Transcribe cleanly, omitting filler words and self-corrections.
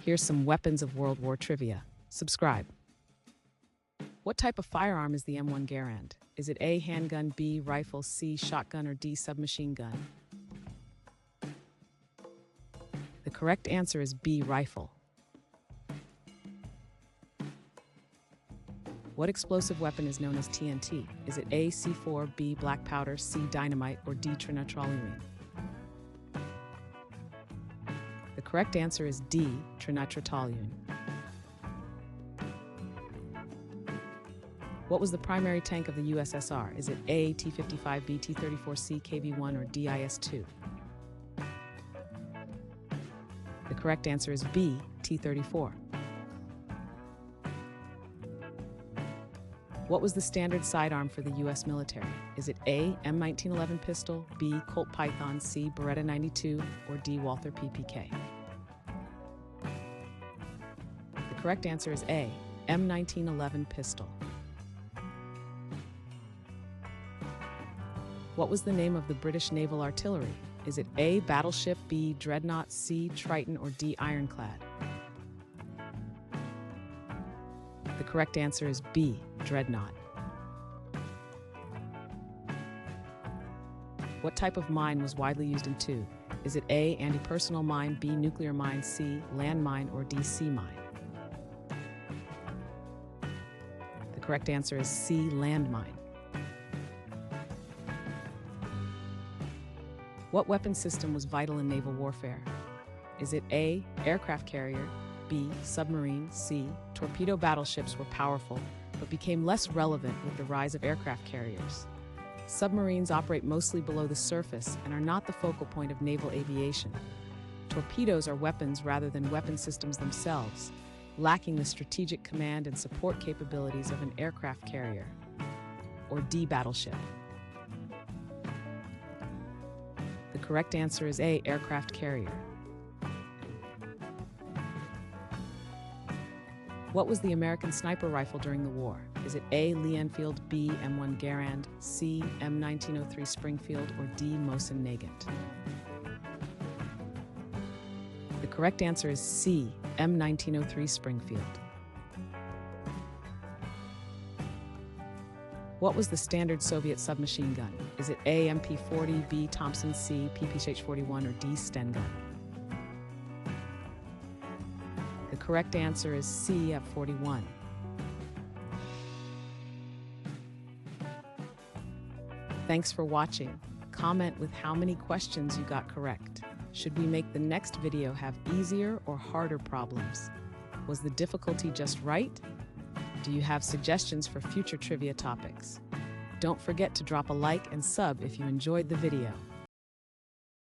Here's some weapons of World War trivia. Subscribe. What type of firearm is the M1 Garand? Is it A, handgun, B, rifle, C, shotgun, or D, submachine gun? The correct answer is B, rifle. What explosive weapon is known as TNT? Is it A, C4, B, black powder, C, dynamite, or D, trinitrotoluene? The correct answer is D, trinitrotoluene. What was the primary tank of the USSR? Is it A, T-55B, T-34C, KV-1, or D, IS-2? The correct answer is B, T-34. What was the standard sidearm for the U.S. military? Is it A, M1911 pistol, B, Colt Python, C, Beretta 92, or D, Walther PPK? The correct answer is A, M1911 pistol. What was the name of the British naval artillery? Is it A, battleship, B, dreadnought, C, Triton, or D, ironclad? The correct answer is B, dreadnought. What type of mine was widely used in II? Is it A, anti-personnel mine, B, nuclear mine, C, land mine, or D, sea mine? The correct answer is C, land mine. What weapon system was vital in naval warfare? Is it A, aircraft carrier, B, submarine, C, torpedo battleships were powerful, but became less relevant with the rise of aircraft carriers. Submarines operate mostly below the surface and are not the focal point of naval aviation. Torpedoes are weapons rather than weapon systems themselves, lacking the strategic command and support capabilities of an aircraft carrier. Or D, battleship. The correct answer is A, aircraft carrier. What was the American sniper rifle during the war? Is it A, Lee Enfield, B, M1 Garand, C, M1903 Springfield, or D, Mosin Nagant? The correct answer is C, M1903 Springfield. What was the standard Soviet submachine gun? Is it A, MP-40, B, Thompson, C, PPH-41, or D, Sten gun? The correct answer is C, F-41. Thanks for watching. Comment with how many questions you got correct. Should we make the next video have easier or harder problems? Was the difficulty just right? Do you have suggestions for future trivia topics? Don't forget to drop a like and sub if you enjoyed the video.